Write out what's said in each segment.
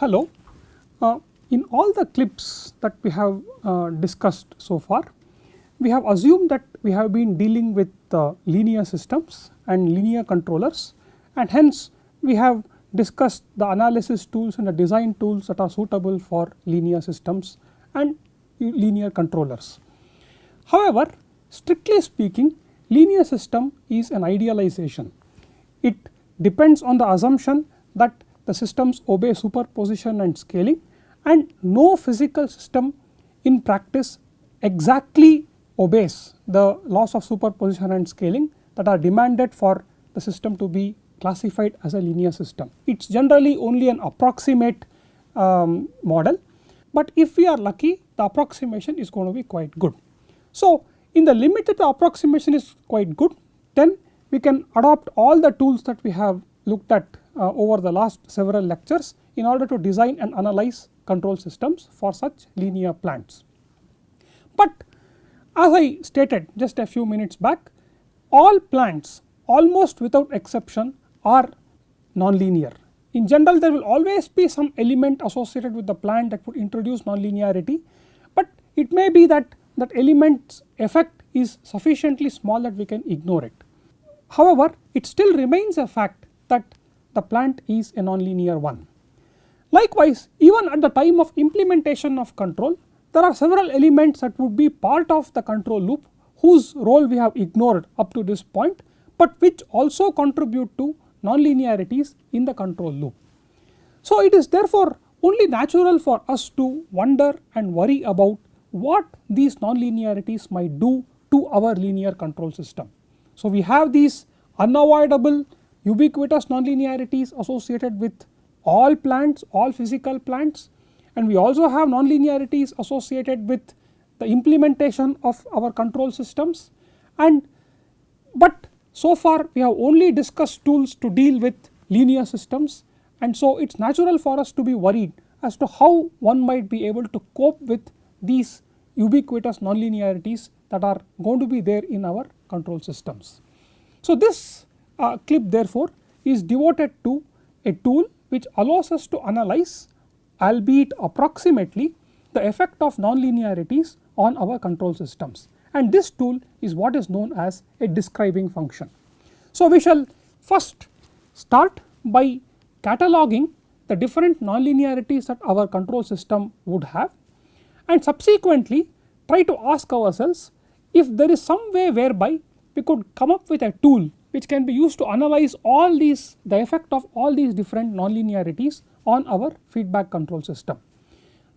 Hello. In all the clips that we have discussed so far, we have assumed that we have been dealing with linear systems and linear controllers, and hence we have discussed the analysis tools and the design tools that are suitable for linear systems and linear controllers. However, strictly speaking, linear system is an idealization. It depends on the assumption that the systems obey superposition and scaling, and no physical system in practice exactly obeys the laws of superposition and scaling that are demanded for the system to be classified as a linear system. It is generally only an approximate model, but if we are lucky, the approximation is going to be quite good. So, in the limit that the approximation is quite good, then we can adopt all the tools that we have looked at over the last several lectures in order to design and analyze control systems for such linear plants. But as I stated just a few minutes back, all plants almost without exception are nonlinear. In general, there will always be some element associated with the plant that would introduce nonlinearity, but it may be that that element's effect is sufficiently small that we can ignore it. However, it still remains a fact that the plant is a nonlinear one. Likewise, even at the time of implementation of control, there are several elements that would be part of the control loop whose role we have ignored up to this point, but which also contribute to nonlinearities in the control loop. So, it is therefore only natural for us to wonder and worry about what these nonlinearities might do to our linear control system. So, we have these unavoidable ubiquitous nonlinearities associated with all plants, all physical plants, and we also have nonlinearities associated with the implementation of our control systems, but so far we have only discussed tools to deal with linear systems, and so it is natural for us to be worried as to how one might be able to cope with these ubiquitous nonlinearities that are going to be there in our control systems. So, this clip therefore is devoted to a tool which allows us to analyze, albeit approximately, the effect of nonlinearities on our control systems, and this tool is what is known as a describing function. So, we shall first start by cataloging the different nonlinearities that our control system would have, and subsequently try to ask ourselves if there is some way whereby we could come up with a tool which can be used to analyze all these, the effect of all these different nonlinearities on our feedback control system.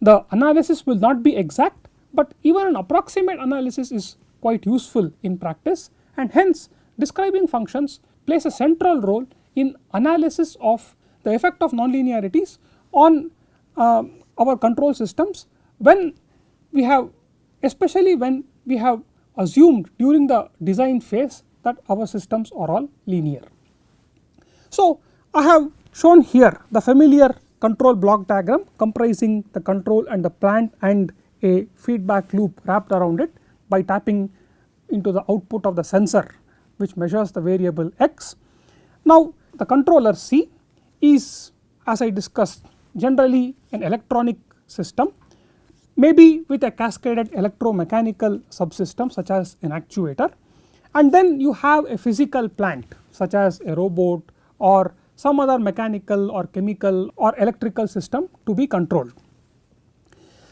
The analysis will not be exact, but even an approximate analysis is quite useful in practice, and hence describing functions plays a central role in analysis of the effect of nonlinearities on our control systems when we have, especially when we have assumed during the design phase that our systems are all linear. So, I have shown here the familiar control block diagram comprising the control and the plant and a feedback loop wrapped around it by tapping into the output of the sensor which measures the variable x. Now, the controller C is, as I discussed, generally an electronic system, maybe with a cascaded electromechanical subsystem such as an actuator, and then you have a physical plant such as a robot or some other mechanical or chemical or electrical system to be controlled.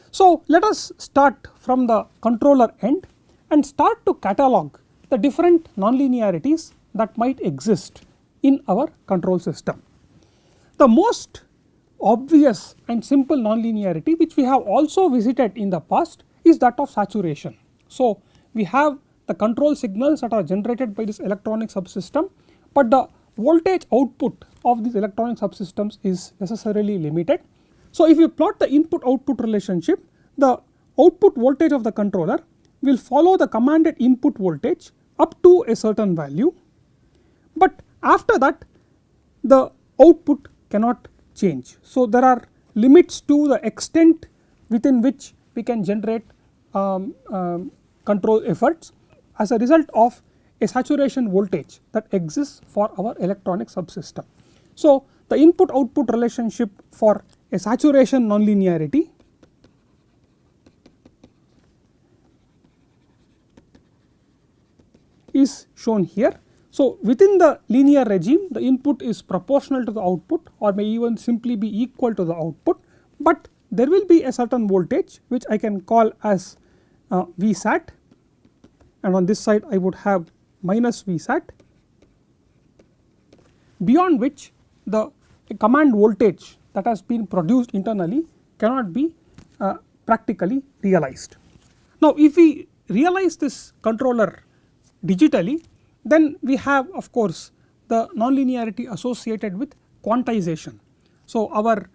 So, let us start from the controller end and start to catalog the different nonlinearities that might exist in our control system. The most obvious and simple nonlinearity which we have also visited in the past is that of saturation. So, we have the control signals that are generated by this electronic subsystem, but the voltage output of these electronic subsystems is necessarily limited. So, if you plot the input output relationship, the output voltage of the controller will follow the commanded input voltage up to a certain value, but after that the output cannot change. So, there are limits to the extent within which we can generate control efforts as a result of a saturation voltage that exists for our electronic subsystem. So, the input output relationship for a saturation nonlinearity is shown here. So, within the linear regime the input is proportional to the output or may even simply be equal to the output, but there will be a certain voltage which I can call as Vsat, and on this side I would have minus Vsat, beyond which the command voltage that has been produced internally cannot be practically realized. Now, if we realize this controller digitally, then we have of course the nonlinearity associated with quantization. So, our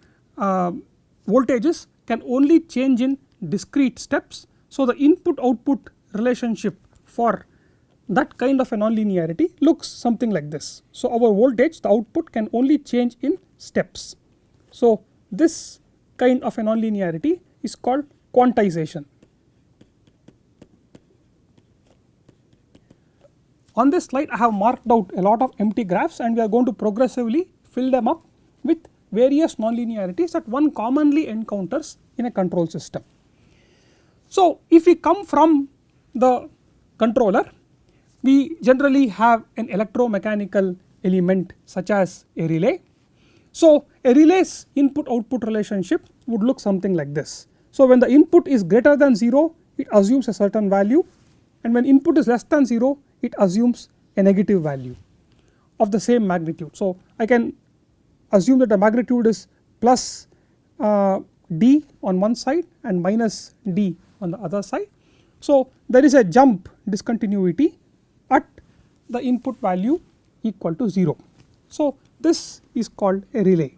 voltages can only change in discrete steps. So, the input output relationship for that kind of a nonlinearity looks something like this. So, our voltage, the output, can only change in steps. So, this kind of a nonlinearity is called quantization. On this slide I have marked out a lot of empty graphs and we are going to progressively fill them up with various nonlinearities that one commonly encounters in a control system. So, if we come from the controller, we generally have an electromechanical element such as a relay. So, a relay's input output relationship would look something like this. So, when the input is greater than 0 it assumes a certain value, and when input is less than 0 it assumes a negative value of the same magnitude. So, I can assume that the magnitude is plus d on one side and minus d on the other side. So, there is a jump discontinuity at the input value equal to 0. So, this is called a relay.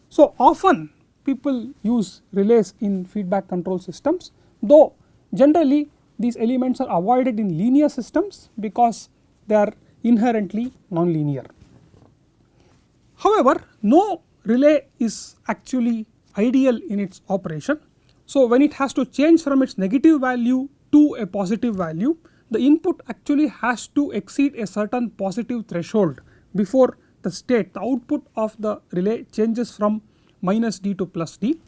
So, often people use relays in feedback control systems, though generally these elements are avoided in linear systems because they are inherently nonlinear. However, no relay is actually ideal in its operation. So, when it has to change from its negative value to a positive value, the input actually has to exceed a certain positive threshold before the state, the output of the relay changes from minus d to plus d.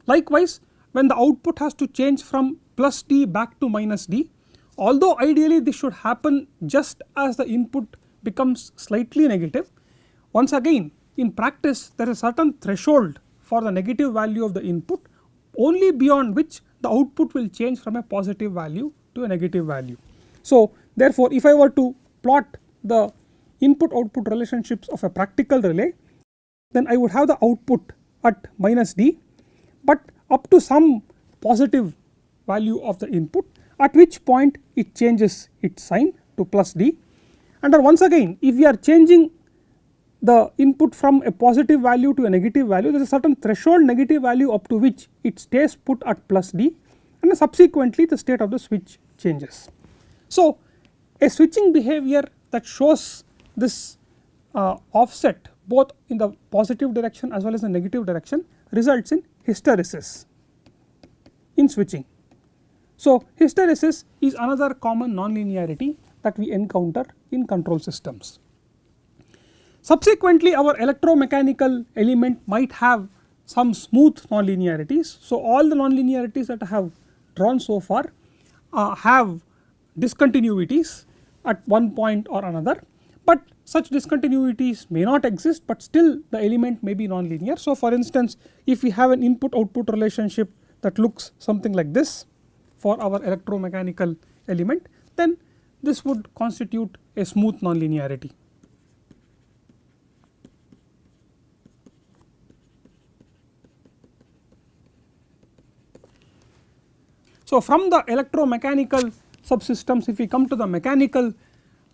Likewise, when the output has to change from plus d back to minus d, although ideally this should happen just as the input becomes slightly negative, once again in practice there is a certain threshold for the negative value of the input only beyond which the output will change from a positive value to a negative value. So, therefore, if I were to plot the input output relationships of a practical relay, then I would have the output at minus d, but up to some positive value of the input, at which point it changes its sign to plus d, and then once again if we are changing the input from a positive value to a negative value, there is a certain threshold negative value up to which it stays put at plus d, and then subsequently the state of the switch changes. So, a switching behavior that shows this offset both in the positive direction as well as the negative direction results in hysteresis in switching. So, hysteresis is another common nonlinearity that we encounter in control systems. Subsequently, our electromechanical element might have some smooth nonlinearities. So, all the nonlinearities that I have drawn so far have discontinuities at one point or another, but such discontinuities may not exist, but still the element may be nonlinear. So, for instance, if we have an input output relationship that looks something like this for our electromechanical element, then this would constitute a smooth nonlinearity. So, from the electromechanical subsystems, if we come to the mechanical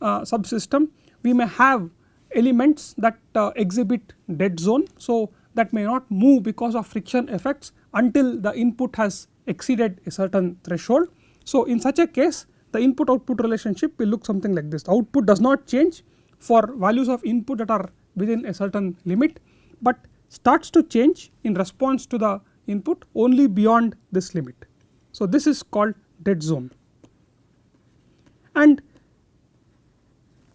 subsystem, we may have elements that exhibit dead zone. So, that may not move because of friction effects until the input has exceeded a certain threshold. So, in such a case the input output relationship will look something like this. The output does not change for values of input that are within a certain limit, but starts to change in response to the input only beyond this limit. So, this is called dead zone. And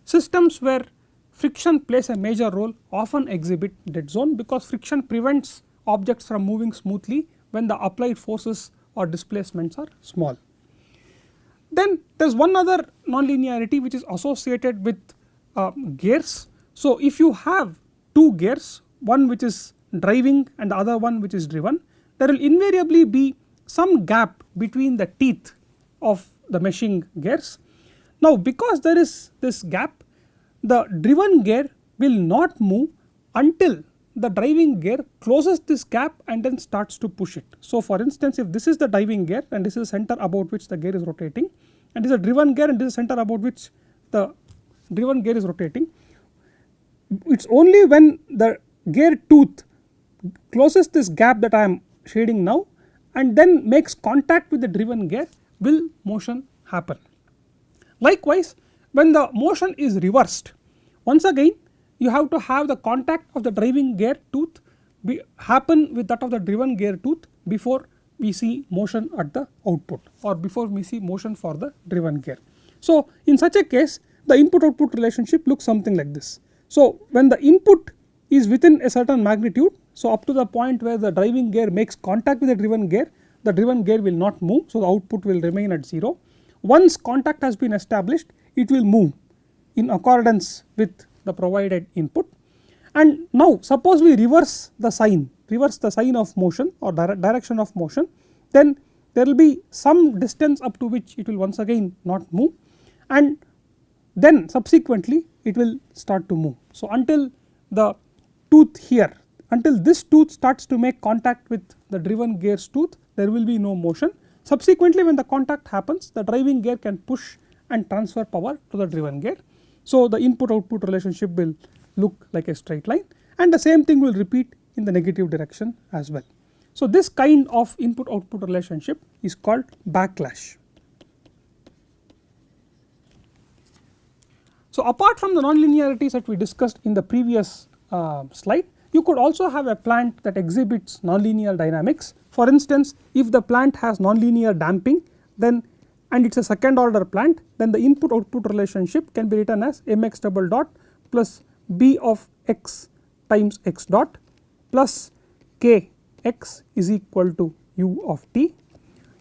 systems where friction plays a major role often exhibit dead zone, because friction prevents objects from moving smoothly when the applied forces or displacements are small. Then there is one other nonlinearity which is associated with gears. So if you have two gears, one which is driving and the other one which is driven, there will invariably be some gap between the teeth of the meshing gears. Now because there is this gap, the driven gear will not move until the driving gear closes this gap and then starts to push it. So for instance, if this is the driving gear and this is the center about which the gear is rotating, and this is a driven gear and this is the center about which the driven gear is rotating, it is only when the gear tooth closes this gap that I am shading now and then makes contact with the driven gear will motion happen. Likewise, when the motion is reversed, once again you have to have the contact of the driving gear tooth happen with that of the driven gear tooth before we see motion at the output, or before we see motion for the driven gear. So in such a case, the input output relationship looks something like this. So when the input is within a certain magnitude, so up to the point where the driving gear makes contact with the driven gear will not move, so the output will remain at 0. Once contact has been established, it will move in accordance with the provided input. And now suppose we reverse the sign of motion or direction of motion, then there will be some distance up to which it will once again not move, and then subsequently it will start to move. So until the tooth here, until this tooth starts to make contact with the driven gear's tooth, there will be no motion. Subsequently when the contact happens, the driving gear can push and transfer power to the driven gear. So the input output relationship will look like a straight line, and the same thing will repeat in the negative direction as well. So this kind of input output relationship is called backlash. So apart from the nonlinearities that we discussed in the previous slide, you could also have a plant that exhibits nonlinear dynamics. For instance, if the plant has nonlinear damping, then and it is a second order plant, then the input output relationship can be written as mx double dot plus b of x times x dot plus k x is equal to u of t.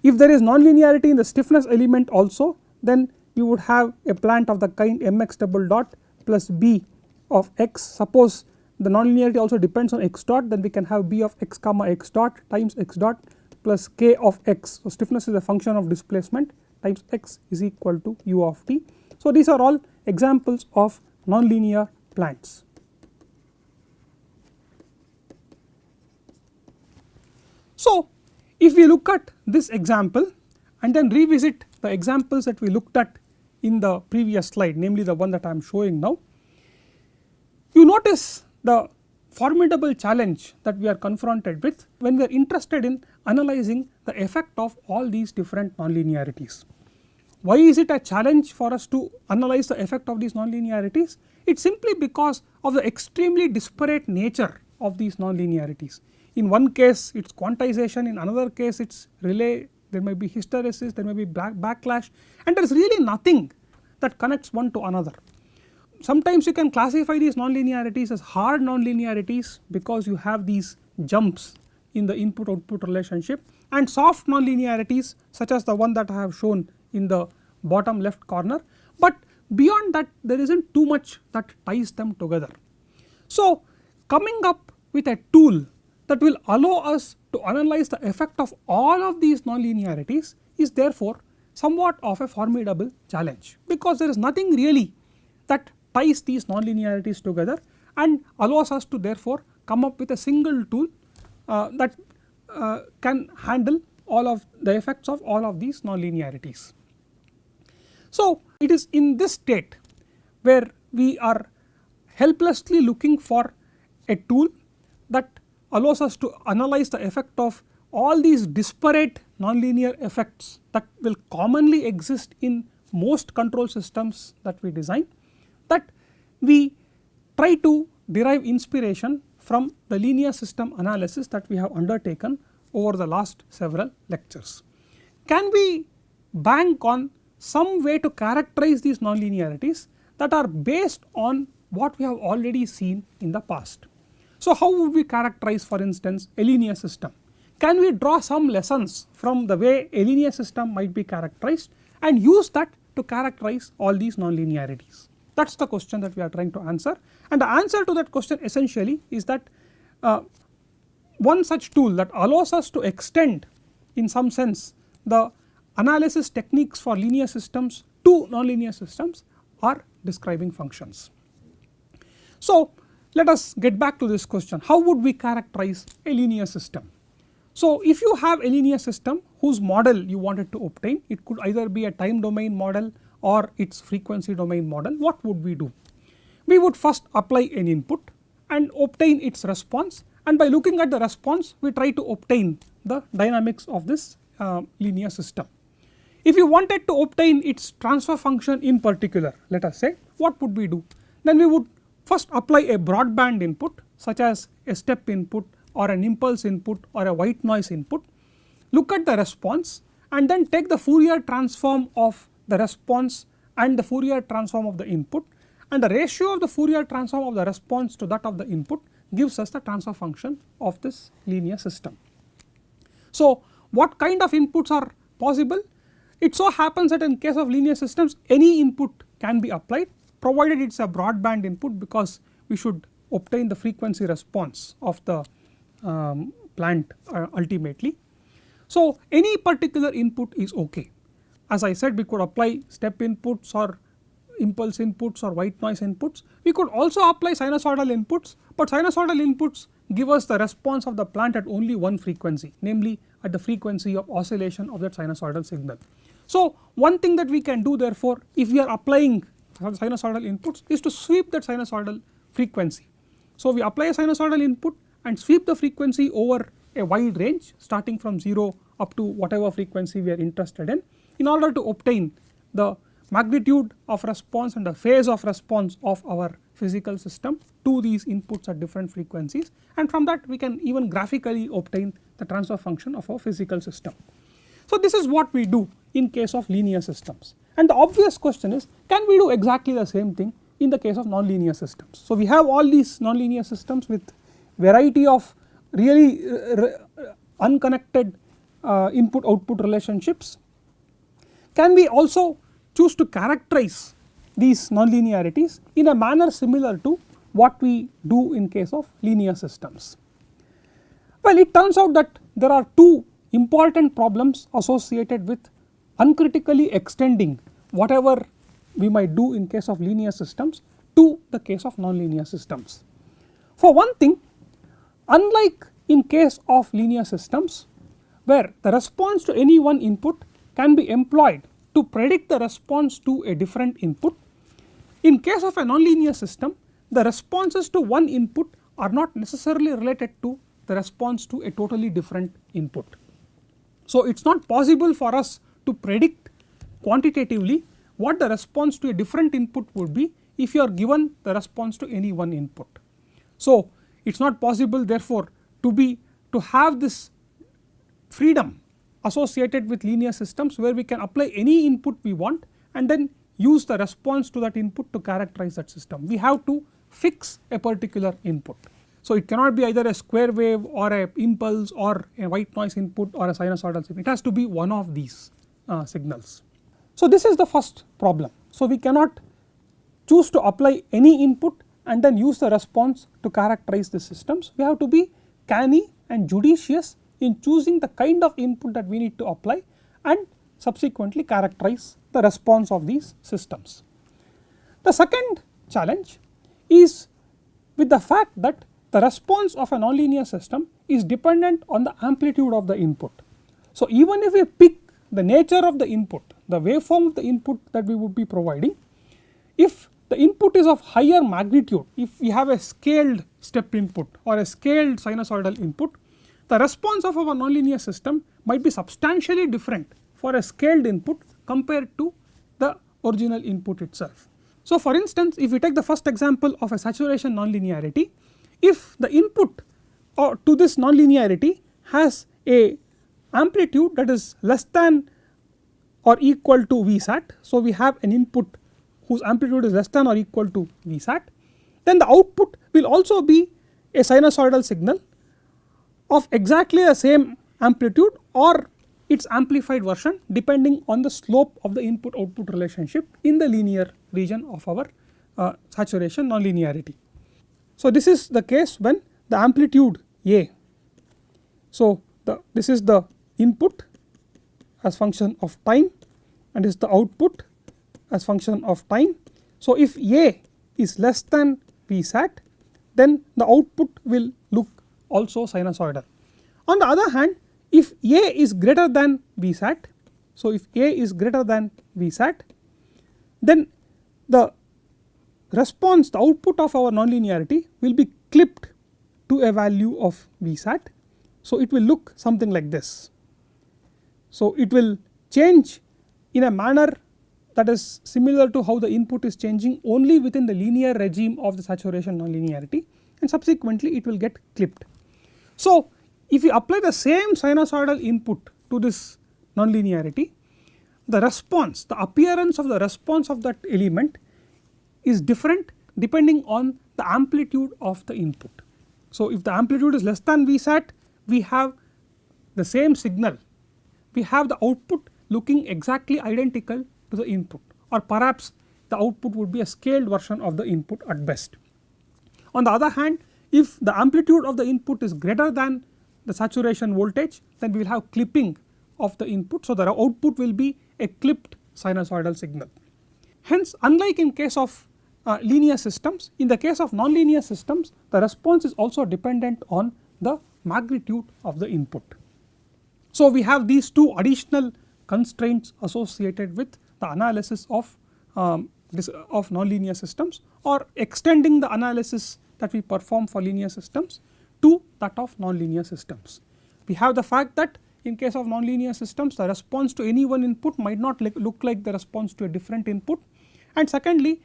If there is nonlinearity in the stiffness element also, then you would have a plant of the kind mx double dot plus b of x. Suppose the nonlinearity also depends on x dot, then we can have b of x comma x dot times x dot plus k of x. So stiffness is a function of displacement times x is equal to u of t. So these are all examples of nonlinear plants. So if we look at this example and then revisit the examples that we looked at in the previous slide, namely the one that I am showing now, you notice the formidable challenge that we are confronted with when we are interested in analyzing the effect of all these different nonlinearities. Why is it a challenge for us to analyze the effect of these nonlinearities? It is simply because of the extremely disparate nature of these nonlinearities. In one case it is quantization, in another case it is relay, there may be hysteresis, there may be backlash, and there is really nothing that connects one to another. Sometimes you can classify these nonlinearities as hard nonlinearities because you have these jumps in the input output relationship, and soft nonlinearities such as the one that I have shown in the bottom left corner, but beyond that there is not too much that ties them together. So coming up with a tool that will allow us to analyze the effect of all of these nonlinearities is therefore somewhat of a formidable challenge, because there is nothing really that ties these nonlinearities together and allows us to therefore come up with a single tool that can handle all of the effects of all of these nonlinearities. So it is in this state where we are helplessly looking for a tool that allows us to analyze the effect of all these disparate nonlinear effects that will commonly exist in most control systems that we design, that we try to derive inspiration from the linear system analysis that we have undertaken over the last several lectures. Can we bank on some way to characterize these nonlinearities that are based on what we have already seen in the past. So how would we characterize, for instance, a linear system? Can we draw some lessons from the way a linear system might be characterized and use that to characterize all these non-linearities? That is the question that we are trying to answer, and the answer to that question essentially is that one such tool that allows us to extend in some sense the analysis techniques for linear systems to nonlinear systems are describing functions. So let us get back to this question, how would we characterize a linear system? So if you have a linear system whose model you wanted to obtain, it could either be a time domain model or its frequency domain model, what would we do? We would first apply an input and obtain its response, and by looking at the response we try to obtain the dynamics of this linear system. If you wanted to obtain its transfer function in particular, let us say, what would we do? Then we would first apply a broadband input such as a step input or an impulse input or a white noise input, look at the response and then take the Fourier transform of the response and the Fourier transform of the input, and the ratio of the Fourier transform of the response to that of the input gives us the transfer function of this linear system. So what kind of inputs are possible? It so happens that in case of linear systems any input can be applied provided it is a broadband input, because we should obtain the frequency response of the plant ultimately. So any particular input is okay. As I said, we could apply step inputs or impulse inputs or white noise inputs. We could also apply sinusoidal inputs, but sinusoidal inputs give us the response of the plant at only one frequency, namely at the frequency of oscillation of that sinusoidal signal. So one thing that we can do therefore, if we are applying sinusoidal inputs, is to sweep that sinusoidal frequency. So we apply a sinusoidal input and sweep the frequency over a wide range starting from 0 up to whatever frequency we are interested in order to obtain the magnitude of response and the phase of response of our physical system to these inputs at different frequencies, and from that we can even graphically obtain the transfer function of our physical system. So this is what we do in case of linear systems, and the obvious question is, can we do exactly the same thing in the case of nonlinear systems? So we have all these nonlinear systems with variety of really unconnected input output relationships. Can we also choose to characterize these nonlinearities in a manner similar to what we do in case of linear systems? Well, it turns out that there are two important problems associated with uncritically extending whatever we might do in case of linear systems to the case of nonlinear systems. For one thing, unlike in case of linear systems where the response to any one input can be employed to predict the response to a different input, in case of a nonlinear system the responses to one input are not necessarily related to the response to a totally different input. So it is not possible for us to predict quantitatively what the response to a different input would be if you are given the response to any one input. So it is not possible therefore to have this freedom associated with linear systems where we can apply any input we want and then use the response to that input to characterize that system. We have to fix a particular input. So it cannot be either a square wave or a impulse or a white noise input or a sinusoidal signal. It has to be one of these signals. So this is the first problem. So we cannot choose to apply any input and then use the response to characterize the systems. We have to be canny and judicious in choosing the kind of input that we need to apply and subsequently characterize the response of these systems. The second challenge is with the fact that the response of a nonlinear system is dependent on the amplitude of the input. So even if we pick the nature of the input, the waveform of the input that we would be providing, if the input is of higher magnitude, if we have a scaled step input or a scaled sinusoidal input, the response of our nonlinear system might be substantially different for a scaled input compared to the original input itself. So for instance, if we take the first example of a saturation nonlinearity, if the input to this nonlinearity has a amplitude that is less than or equal to Vsat, so we have an input whose amplitude is less than or equal to Vsat, then the output will also be a sinusoidal signal of exactly the same amplitude or its amplified version depending on the slope of the input output relationship in the linear region of our saturation nonlinearity. So, this is the case when the amplitude A. So, this is the input as function of time and is the output as function of time. So, if A is less than Vsat, then the output will look also sinusoidal. On the other hand, if A is greater than Vsat, so if A is greater than Vsat, then the response, the output of our nonlinearity will be clipped to a value of Vsat. So, it will look something like this. So, it will change in a manner that is similar to how the input is changing only within the linear regime of the saturation nonlinearity, and subsequently it will get clipped. So, if we apply the same sinusoidal input to this nonlinearity, the response, the appearance of the response of that element is different depending on the amplitude of the input. So, if the amplitude is less than Vsat, we have the same signal, we have the output looking exactly identical to the input, or perhaps the output would be a scaled version of the input at best. On the other hand, if the amplitude of the input is greater than the saturation voltage, then we will have clipping of the input. So, the output will be a clipped sinusoidal signal. Hence, unlike in case of linear systems, in the case of nonlinear systems, the response is also dependent on the magnitude of the input. So, we have these two additional constraints associated with the analysis of nonlinear systems, or extending the analysis that we perform for linear systems to that of nonlinear systems. We have the fact that in case of nonlinear systems, the response to any one input might not look like the response to a different input, and secondly,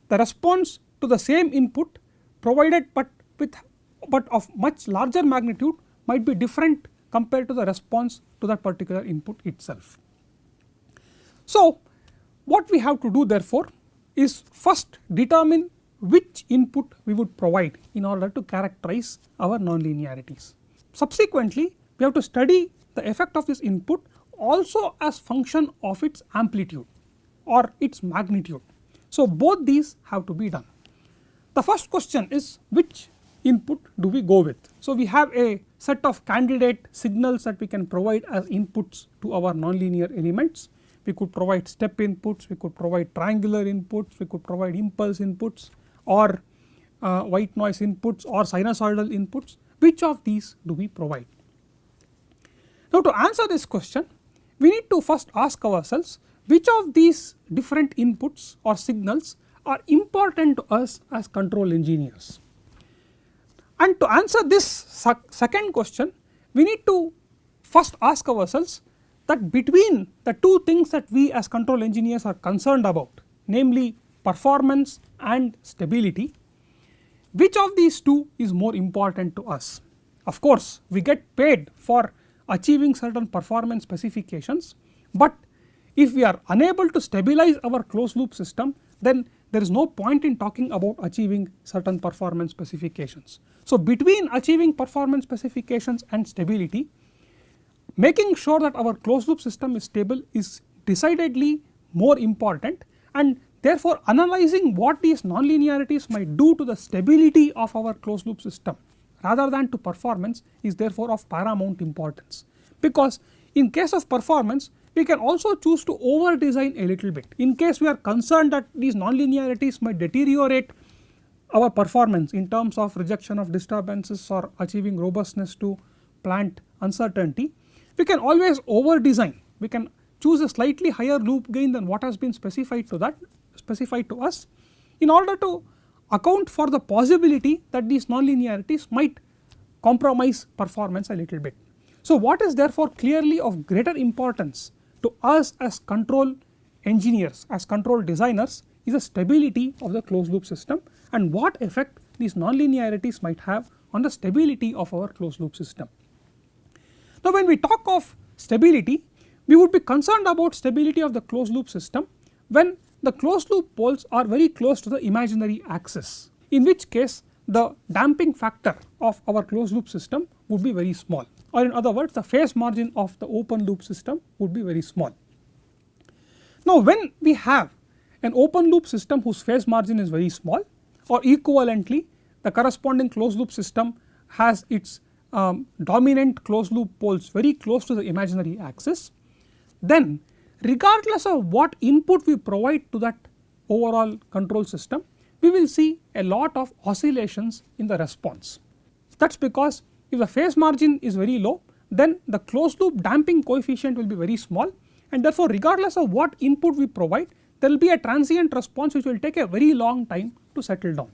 the response to the same input provided but of much larger magnitude might be different compared to the response to that particular input itself. So, what we have to do therefore is first determine which input we would provide in order to characterize our nonlinearities. Subsequently, we have to study the effect of this input also as function of its amplitude or its magnitude. So, both these have to be done. The first question is, which input do we go with? So, we have a set of candidate signals that we can provide as inputs to our nonlinear elements. We could provide step inputs, we could provide triangular inputs, we could provide impulse inputs, or white noise inputs, or sinusoidal inputs. Which of these do we provide? Now, to answer this question, we need to first ask ourselves which of these different inputs or signals are important to us as control engineers. And to answer this second question, we need to first ask ourselves that between the two things that we as control engineers are concerned about, namely performance and stability, which of these two is more important to us? Of course, we get paid for achieving certain performance specifications, but if we are unable to stabilize our closed loop system, then there is no point in talking about achieving certain performance specifications. So, between achieving performance specifications and stability, making sure that our closed loop system is stable is decidedly more important, and therefore analyzing what these nonlinearities might do to the stability of our closed loop system rather than to performance is therefore of paramount importance, because in case of performance we can also choose to over design a little bit. In case we are concerned that these nonlinearities might deteriorate our performance in terms of rejection of disturbances or achieving robustness to plant uncertainty, we can always over design. We can choose a slightly higher loop gain than what has been specified to us in order to account for the possibility that these nonlinearities might compromise performance a little bit. So, what is therefore clearly of greater importance to us as control engineers, as control designers, is the stability of the closed loop system and what effect these nonlinearities might have on the stability of our closed loop system. Now, when we talk of stability, we would be concerned about stability of the closed loop system when the closed loop poles are very close to the imaginary axis. in which case the damping factor of our closed loop system would be very small, or in other words the phase margin of the open loop system would be very small. Now when we have an open loop system whose phase margin is very small, or equivalently the corresponding closed loop system has its dominant closed loop poles very close to the imaginary axis, then regardless of what input we provide to that overall control system, we will see a lot of oscillations in the response. That is because if the phase margin is very low, then the closed loop damping coefficient will be very small, and therefore regardless of what input we provide, there will be a transient response which will take a very long time to settle down.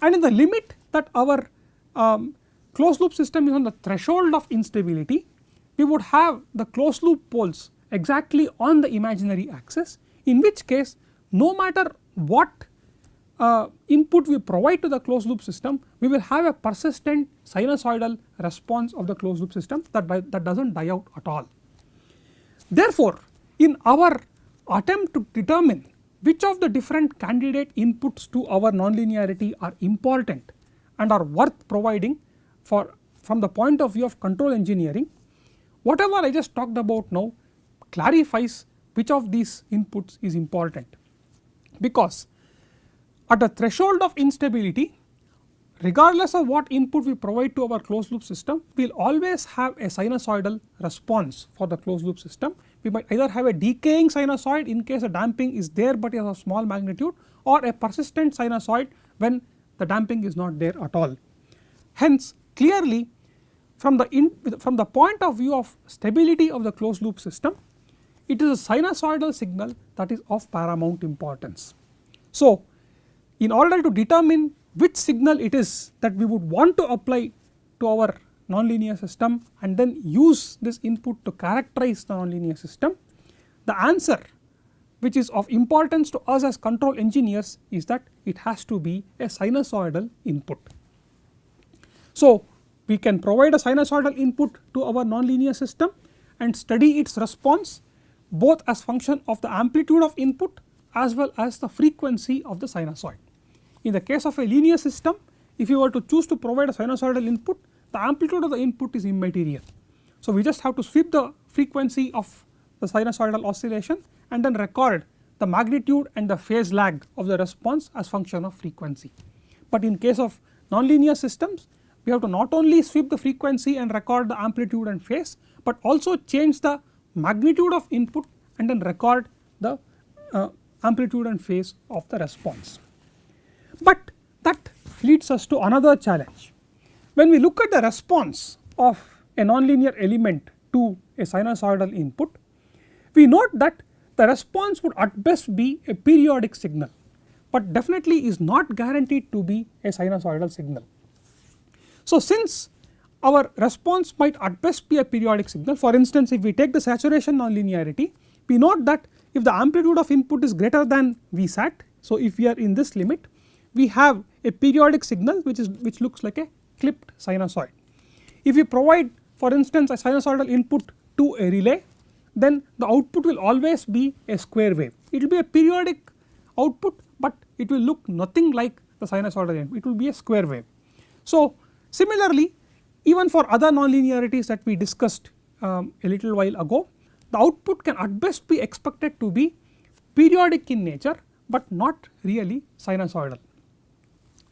And in the limit that our closed loop system is on the threshold of instability, we would have the closed loop poles exactly on the imaginary axis, in which case no matter what input we provide to the closed loop system, we will have a persistent sinusoidal response of the closed loop system that does not die out at all. Therefore, in our attempt to determine which of the different candidate inputs to our nonlinearity are important and are worth providing from the point of view of control engineering, whatever I just talked about now clarifies which of these inputs is important, because at the threshold of instability, regardless of what input we provide to our closed loop system, we will always have a sinusoidal response for the closed loop system. We might either have a decaying sinusoid in case the damping is there but is of small magnitude, or a persistent sinusoid when the damping is not there at all. Hence clearly from the point of view of stability of the closed loop system, it is a sinusoidal signal that is of paramount importance. So in order to determine which signal it is that we would want to apply to our nonlinear system and then use this input to characterize the nonlinear system, the answer which is of importance to us as control engineers is that it has to be a sinusoidal input. So we can provide a sinusoidal input to our nonlinear system and study its response both as function of the amplitude of input as well as the frequency of the sinusoid. In the case of a linear system, if you were to choose to provide a sinusoidal input, the amplitude of the input is immaterial. So we just have to sweep the frequency of the sinusoidal oscillation and then record the magnitude and the phase lag of the response as function of frequency. But in case of nonlinear systems, we have to not only sweep the frequency and record the amplitude and phase, but also change the magnitude of input and then record the amplitude and phase of the response. But that leads us to another challenge. When we look at the response of a nonlinear element to a sinusoidal input, we note that the response would at best be a periodic signal, but definitely is not guaranteed to be a sinusoidal signal. So since our response might at best be a periodic signal, for instance if we take the saturation nonlinearity, we note that if the amplitude of input is greater than Vsat, so if we are in this limit, we have a periodic signal which looks like a clipped sinusoid. If we provide for instance a sinusoidal input to a relay, then the output will always be a square wave. It will be a periodic output, but it will look nothing like the sinusoidal input, it will be a square wave. So similarly, even for other nonlinearities that we discussed a little while ago, the output can at best be expected to be periodic in nature but not really sinusoidal.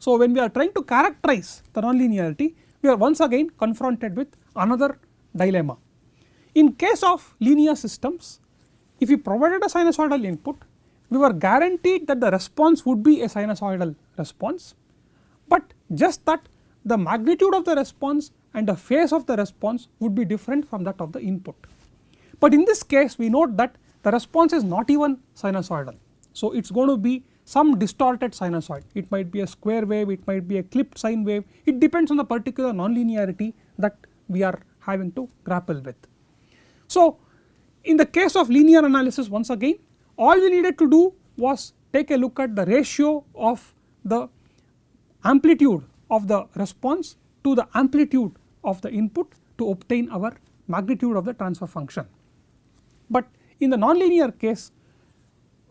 So when we are trying to characterize the nonlinearity, we are once again confronted with another dilemma. In case of linear systems, if we provided a sinusoidal input, we were guaranteed that the response would be a sinusoidal response, but just that the magnitude of the response and the phase of the response would be different from that of the input. But in this case we note that the response is not even sinusoidal. So it is going to be some distorted sinusoid, it might be a square wave, it might be a clipped sine wave, it depends on the particular nonlinearity that we are having to grapple with. So in the case of linear analysis, once again all we needed to do was take a look at the ratio of the amplitude of the response to the amplitude of the input to obtain our magnitude of the transfer function. But in the nonlinear case,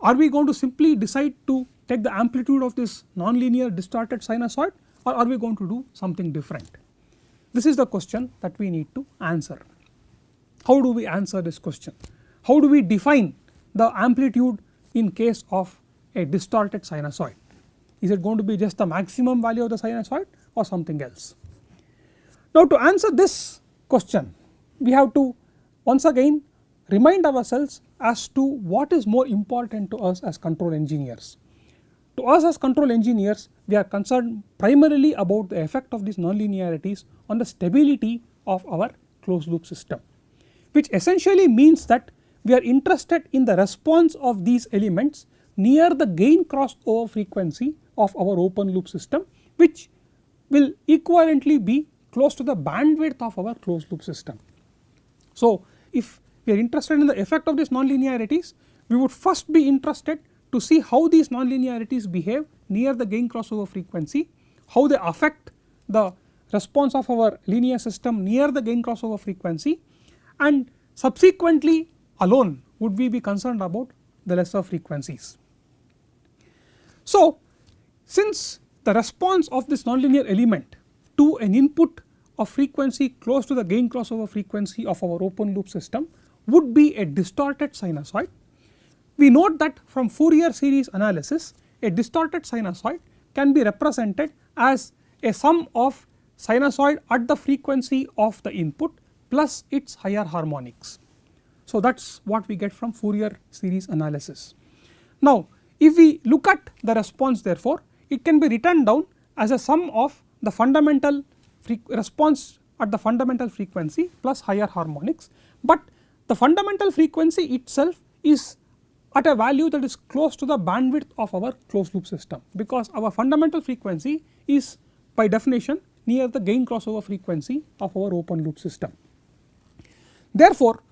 are we going to simply decide to take the amplitude of this nonlinear distorted sinusoid, or are we going to do something different? This is the question that we need to answer. How do we answer this question? How do we define the amplitude in case of a distorted sinusoid? Is it going to be just the maximum value of the sinusoid or something else? Now, to answer this question, we have to once again remind ourselves as to what is more important to us as control engineers. To us as control engineers, we are concerned primarily about the effect of these nonlinearities on the stability of our closed loop system, which essentially means that we are interested in the response of these elements near the gain crossover frequency of our open loop system, which will equivalently be close to the bandwidth of our closed loop system. So, if we are interested in the effect of these nonlinearities, we would first be interested to see how these nonlinearities behave near the gain crossover frequency, how they affect the response of our linear system near the gain crossover frequency, and subsequently alone would we be concerned about the lesser frequencies. So, since the response of this nonlinear element to an input of frequency close to the gain crossover frequency of our open loop system would be a distorted sinusoid, we note that from Fourier series analysis, a distorted sinusoid can be represented as a sum of sinusoid at the frequency of the input plus its higher harmonics. So, that is what we get from Fourier series analysis. Now, if we look at the response, therefore, it can be written down as a sum of the fundamental response at the fundamental frequency plus higher harmonics, but the fundamental frequency itself is at a value that is close to the bandwidth of our closed loop system, because our fundamental frequency is by definition near the gain crossover frequency of our open loop system. Therefore,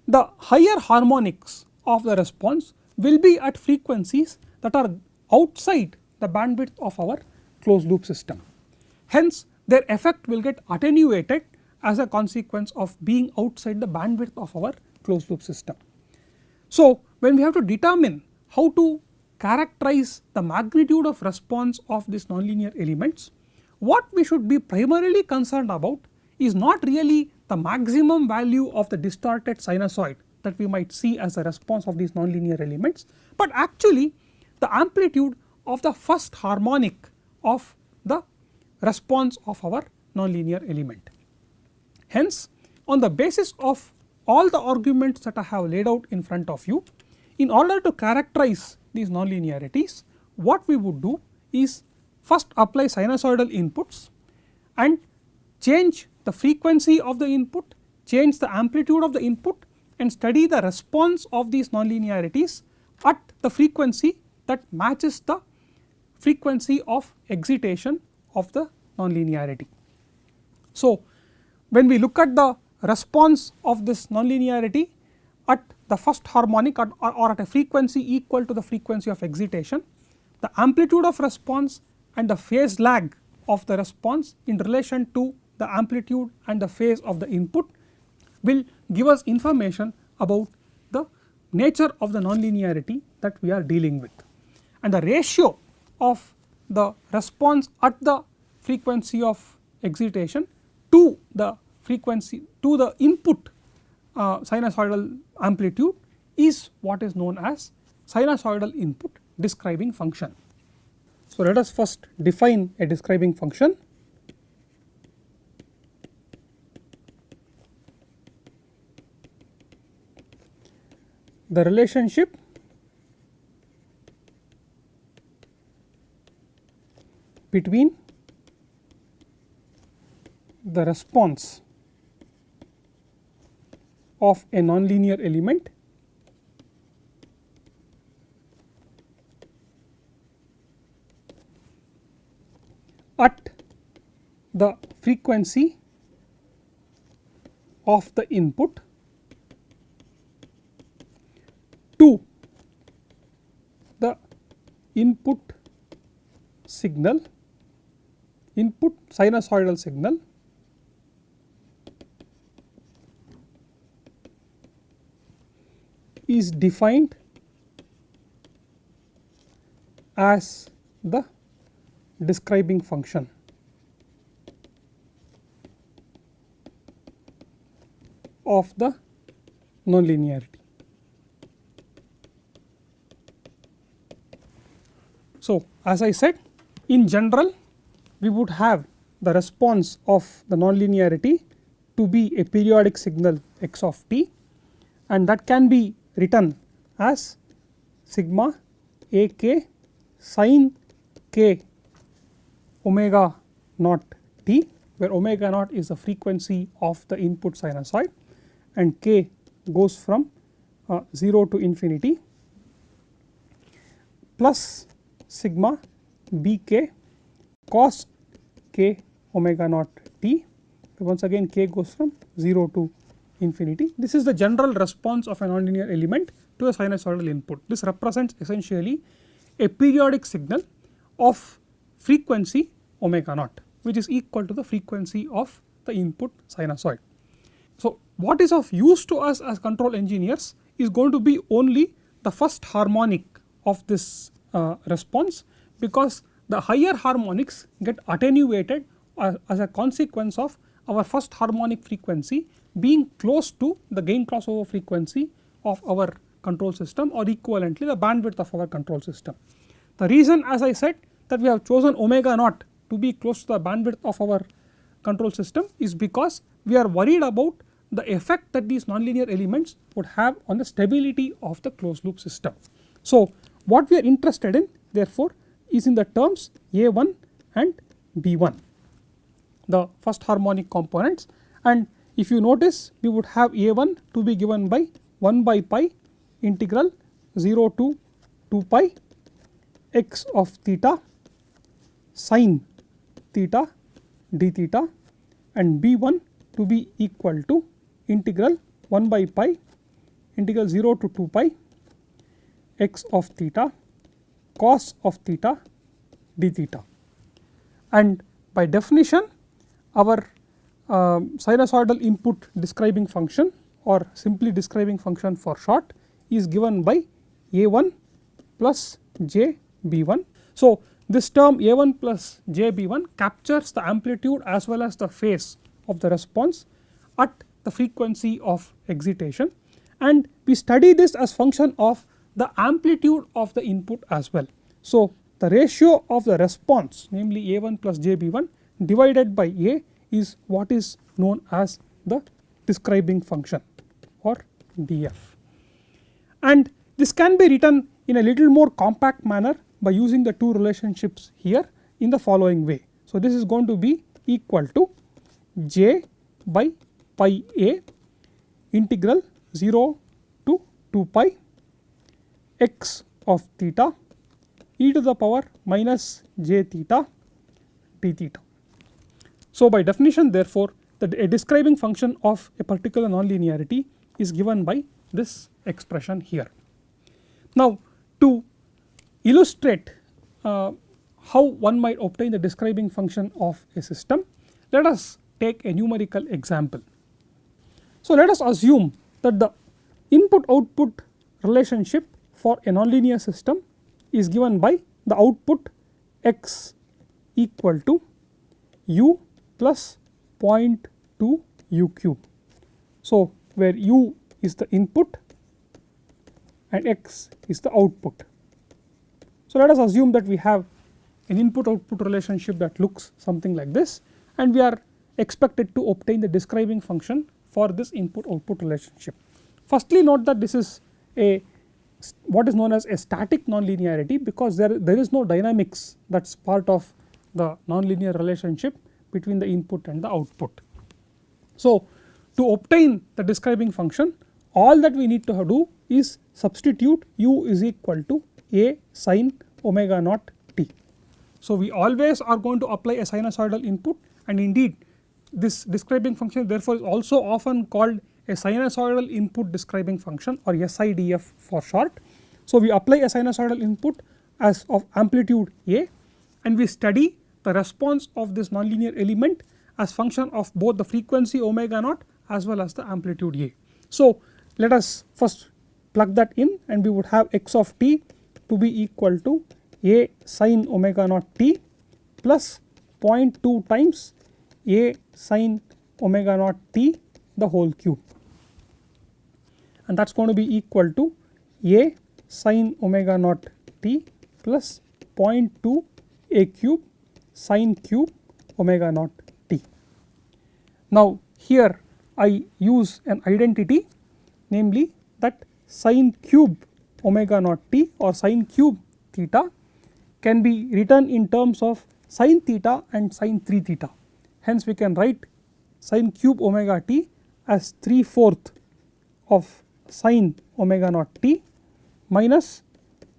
the higher harmonics of the response will be at frequencies that are outside the bandwidth of our closed loop system. Hence, their effect will get attenuated as a consequence of being outside the bandwidth of our closed loop system. So, when we have to determine how to characterize the magnitude of response of these nonlinear elements, what we should be primarily concerned about is not really the maximum value of the distorted sinusoid that we might see as a response of these nonlinear elements, but actually the amplitude of the first harmonic of the response of our nonlinear element. Hence, on the basis of all the arguments that I have laid out in front of you, in order to characterize these nonlinearities, what we would do is first apply sinusoidal inputs and change the frequency of the input, change the amplitude of the input, and study the response of these nonlinearities at the frequency that matches the frequency of excitation of the nonlinearity. So, when we look at the response of this nonlinearity at the first harmonic or at a frequency equal to the frequency of excitation, the amplitude of response and the phase lag of the response in relation to the amplitude and the phase of the input will give us information about the nature of the nonlinearity that we are dealing with, and the ratio of the response at the frequency of excitation to the frequency to the input sinusoidal amplitude is what is known as sinusoidal input describing function. So, let us first define a describing function. The relationship between the response of a nonlinear element at the frequency of the input to the input signal, input sinusoidal signal is defined as the describing function of the nonlinearity. So, as I said, in general we would have the response of the nonlinearity to be a periodic signal x of t, and that can be written as sigma a k sin k omega naught t, where omega naught is the frequency of the input sinusoid and k goes from 0 to infinity, plus sigma b k cos k omega naught t, once again k goes from 0 to infinity. This is the general response of a nonlinear element to a sinusoidal input. This represents essentially a periodic signal of frequency omega naught, which is equal to the frequency of the input sinusoid. So, what is of use to us as control engineers is going to be only the first harmonic of this response, because the higher harmonics get attenuated as a consequence of our first harmonic frequency being close to the gain crossover frequency of our control system, or equivalently the bandwidth of our control system. The reason, as I said, that we have chosen omega naught to be close to the bandwidth of our control system is because we are worried about the effect that these nonlinear elements would have on the stability of the closed loop system. So, what we are interested in therefore is in the terms A1 and B1, the first harmonic components, and if you notice we would have A1 to be given by 1 by pi integral 0 to 2 pi x of theta sin theta d theta, and B1 to be equal to integral 1 by pi integral 0 to 2 pi x of theta cos of theta d theta. And by definition our sinusoidal input describing function, or simply describing function for short, is given by A1 plus j B1. So, this term A1 plus j B1 captures the amplitude as well as the phase of the response at the frequency of excitation, and we study this as function of the amplitude of the input as well. So, the ratio of the response, namely A1 plus j B1 divided by A, is what is known as the describing function, or df, and this can be written in a little more compact manner by using the two relationships here in the following way. So, this is going to be equal to j by pi a integral 0 to 2 pi x of theta e to the power minus j theta d theta. So, by definition therefore, a describing function of a particular nonlinearity is given by this expression here. Now, to illustrate how one might obtain the describing function of a system, let us take a numerical example. So, let us assume that the input output relationship for a nonlinear system is given by the output x equal to u plus 0.2 u cube. So, where u is the input and x is the output. So, let us assume that we have an input output relationship that looks something like this, and we are expected to obtain the describing function for this input output relationship. Firstly, note that this is a what is known as a static nonlinearity, because there is no dynamics that is part of the nonlinear relationship between the input and the output. So, to obtain the describing function, all that we need to do is substitute u is equal to a sin omega naught t. So, we always are going to apply a sinusoidal input, and indeed this describing function therefore is also often called a sinusoidal input describing function, or SIDF for short. So, we apply a sinusoidal input as of amplitude a, and we study the response of this nonlinear element as function of both the frequency omega naught as well as the amplitude a. So, let us first plug that in, and we would have x of t to be equal to a sin omega naught t plus 0.2 times a sin omega naught t the whole cube, and that is going to be equal to a sin omega naught t plus 0.2 a cube sin cube omega naught t. Now here I use an identity, namely that sin cube omega naught t or sin cube theta can be written in terms of sin theta and sin 3 theta. Hence we can write sin cube omega t as 3/4 of sin omega naught t minus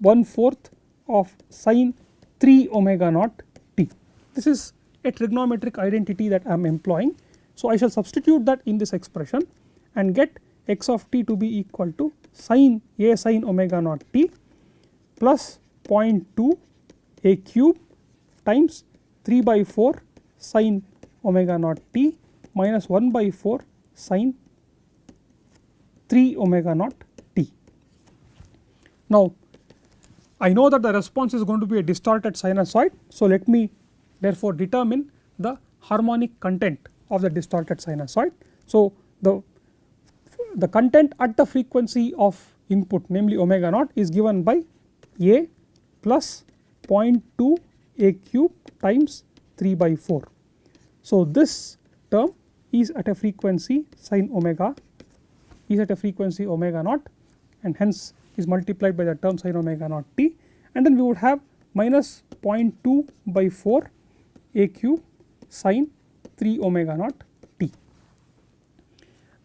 1/4 of sin 3 omega naught t. This is a trigonometric identity that I am employing. So I shall substitute that in this expression and get x of t to be equal to sin a sin omega naught t plus 0.2 a cube times 3/4 sin omega naught t minus 1/4 sin 3 omega naught t. Now I know that the response is going to be a distorted sinusoid, so let me therefore determine the harmonic content of the distorted sinusoid. So the content at the frequency of input, namely omega naught, is given by a plus 0.2 a cube times 3/4. So this term is at a frequency sin omega, is at a frequency omega naught, and hence is multiplied by the term sin omega naught t, and then we would have minus 0.2/4 a cube sin 3 omega naught t.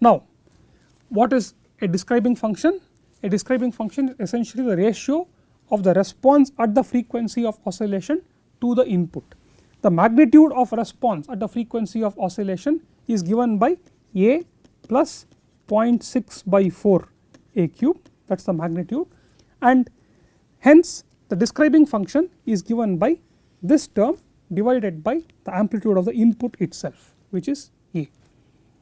Now what is a describing function? A describing function is essentially the ratio of the response at the frequency of oscillation to the input. The magnitude of response at the frequency of oscillation is given by a plus 0.6/4 a cube, that is the magnitude, and hence the describing function is given by this term divided by the amplitude of the input itself, which is a,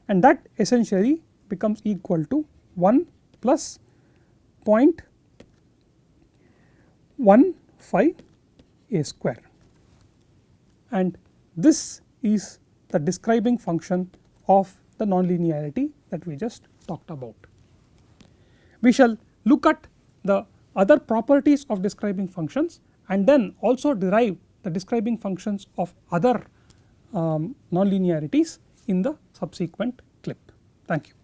and that essentially becomes equal to 1 plus 0.15 a square, and this is the describing function of the nonlinearity that we just talked about. We shall look at the other properties of describing functions and then also derive the describing functions of other nonlinearities in the subsequent clip. Thank you.